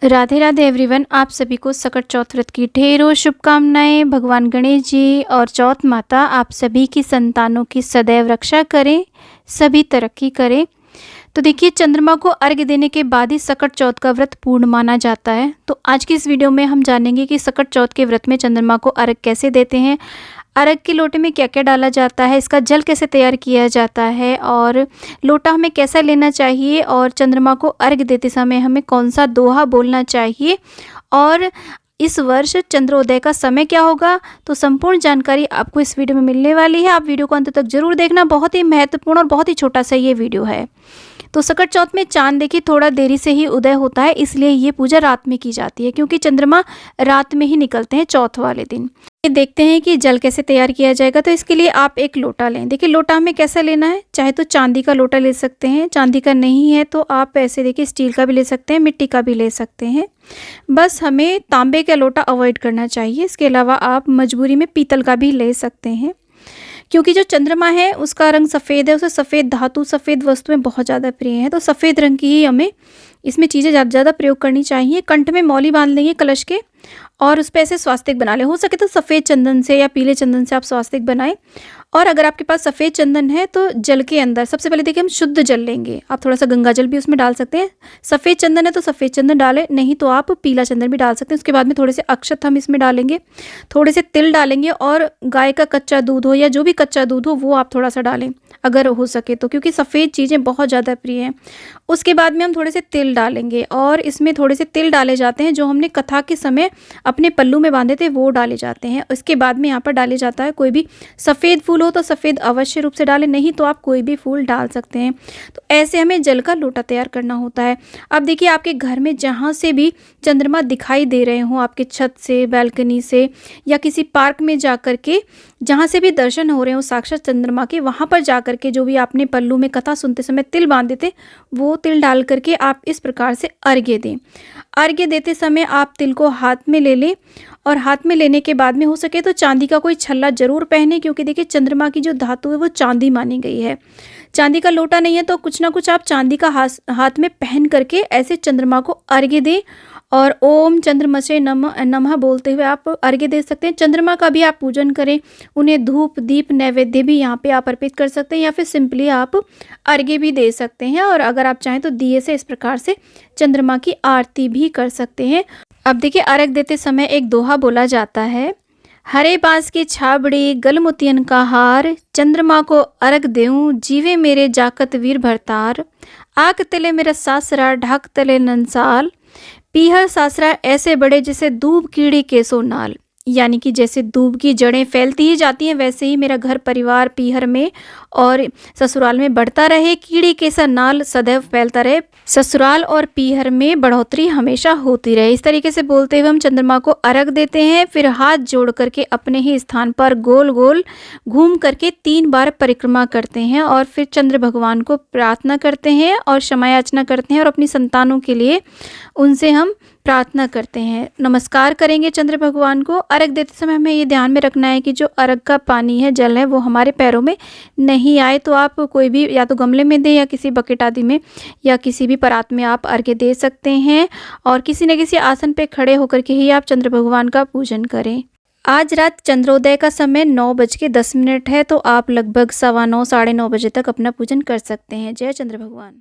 Radhe Radhe everyone, आप सभी को सकट चौथ व्रत की ढेरों शुभकामनाएं। भगवान गणेश जी और चौथ माता आप सभी की संतानों की सदैव रक्षा करें, सभी तरक्की करें। तो देखिए, चंद्रमा को अर्घ्य देने के बाद ही सकट चौथ का व्रत पूर्ण माना जाता है। तो आज की इस वीडियो में हम जानेंगे कि सकट चौथ के व्रत में चंद्रमा को अर्घ्य कैसे देते हैं, अर्घ्य के लोटे में क्या क्या डाला जाता है, इसका जल कैसे तैयार किया जाता है और लोटा हमें कैसा लेना चाहिए, और चंद्रमा को अर्घ्य देते समय हमें कौन सा दोहा बोलना चाहिए, और इस वर्ष चंद्रोदय का समय क्या होगा। तो संपूर्ण जानकारी आपको इस वीडियो में मिलने वाली है। आप वीडियो को अंत तक जरूर देखना, बहुत ही महत्वपूर्ण और बहुत ही छोटा सा ये वीडियो है। तो सकट चौथ में चांद देखिए थोड़ा देरी से ही उदय होता है, इसलिए ये पूजा रात में की जाती है, क्योंकि चंद्रमा रात में ही निकलते हैं चौथ वाले दिन। ये देखते हैं कि जल कैसे तैयार किया जाएगा। तो इसके लिए आप एक लोटा लें। देखिए, लोटा हमें कैसा लेना है, चाहे तो चांदी का लोटा ले सकते हैं, चांदी का नहीं है तो आप ऐसे देखिए स्टील का भी ले सकते हैं, मिट्टी का भी ले सकते हैं। बस हमें तांबे का लोटा अवॉइड करना चाहिए। इसके अलावा आप मजबूरी में पीतल का भी ले सकते हैं, क्योंकि जो चंद्रमा है उसका रंग सफ़ेद है, उसे सफ़ेद धातु, सफ़ेद वस्तुएं बहुत ज़्यादा प्रिय हैं। तो सफ़ेद रंग की ही हमें इसमें चीज़ें ज़्यादा प्रयोग करनी चाहिए। कंठ में मौली बांध लेंगे कलश के, और उस पर ऐसे स्वास्तिक बना लें। हो सके तो सफ़ेद चंदन से या पीले चंदन से आप स्वास्तिक बनाएं। और अगर आपके पास सफ़ेद चंदन है तो जल के अंदर सबसे पहले देखिए हम शुद्ध जल लेंगे। आप थोड़ा सा गंगा जल भी उसमें डाल सकते हैं। सफ़ेद चंदन है तो सफ़ेद चंदन डालें, नहीं तो आप पीला चंदन भी डाल सकते हैं। उसके बाद में थोड़े से अक्षत हम इसमें डालेंगे, थोड़े से तिल डालेंगे, और गाय का कच्चा दूध हो या जो भी कच्चा दूध हो वो आप थोड़ा सा डालें अगर हो सके तो, क्योंकि सफ़ेद चीज़ें बहुत ज़्यादा प्रिय हैं। उसके बाद में हम थोड़े से तिल डालेंगे, और इसमें थोड़े से तिल डाले जाते हैं जो हमने कथा के समय अपने पल्लू में बांधे थे वो डाले जाते हैं। उसके बाद में यहाँ पर डाले जाता है कोई भी सफ़ेद फूल हो तो सफ़ेद अवश्य रूप से डालें, नहीं तो आप कोई भी फूल डाल सकते हैं। तो ऐसे हमें जल का लोटा तैयार करना होता है। अब देखिए, आपके घर में जहाँ से भी चंद्रमा दिखाई दे रहे हों, आपके छत से, बालकनी से, या किसी पार्क में जा कर के जहाँ से भी दर्शन हो रहे हो साक्षात चंद्रमा के, वहाँ पर जा कर के जो भी आपने पल्लू में कथा सुनते समय तिल बांधे थे वो तिल डाल करके आप इस प्रकार से अर्घ्य दें। अर्घ्य देते समय आप तिल को हाथ में ले लें, और हाथ में लेने के बाद में हो सके तो चांदी का कोई छल्ला जरूर पहने, क्योंकि देखिए चंद्रमा की जो धातु है वो चांदी मानी गई है। चांदी का लोटा नहीं है तो कुछ ना कुछ आप चांदी का हाथ में पहन करके ऐसे चंद्रमा को अर्घ्य दें, और ओम चंद्रमसे नमः बोलते हुए आप अर्घ्य दे सकते हैं। चंद्रमा का भी आप पूजन करें, उन्हें धूप दीप नैवेद्य भी यहाँ पे आप अर्पित कर सकते हैं, या फिर सिंपली आप अर्घ्य भी दे सकते हैं। और अगर आप चाहें तो दिए से इस प्रकार से चंद्रमा की आरती भी कर सकते हैं। अब देखिए, अर्घ्य देते समय एक दोहा बोला जाता है, हरे बांस की छाबड़ी गल मोतियन का हार, चंद्रमा को अर्घ देऊं जीवे मेरे जाकत वीर भरतार, आक तले मेरा सासरा ढाक तले नंसाल, पीहर सासरा ऐसे बड़े जैसे दूब कीड़ी के सो नाल। यानी कि जैसे दूब की जड़ें फैलती ही जाती हैं, वैसे ही मेरा घर परिवार पीहर में और ससुराल में बढ़ता रहे, कीड़ी के सा नाल सदैव फैलता रहे, ससुराल और पीहर में बढ़ोतरी हमेशा होती रहे। इस तरीके से बोलते हुए हम चंद्रमा को अर्घ देते हैं। फिर हाथ जोड़ करके अपने ही स्थान पर गोल गोल घूम करके 3 बार परिक्रमा करते हैं, और फिर चंद्र भगवान को प्रार्थना करते हैं और क्षमा याचना करते हैं, और अपनी संतानों के लिए उनसे हम प्रार्थना करते हैं, नमस्कार करेंगे चंद्र भगवान को। अर्घ देते समय हमें ये ध्यान में रखना है कि जो अर्घ का पानी है, जल है, वो हमारे पैरों में नहीं आए। तो आप कोई भी या तो गमले में दें, या किसी बकेट आदि में, या किसी भी परात में आप अर्घ्य दे सकते हैं, और किसी न किसी आसन पे खड़े होकर के ही आप चंद्र भगवान का पूजन करें। आज रात चंद्रोदय का समय 9:10 है, तो आप लगभग 9:15 साढ़े 9 बजे तक अपना पूजन कर सकते हैं। जय चंद्र भगवान।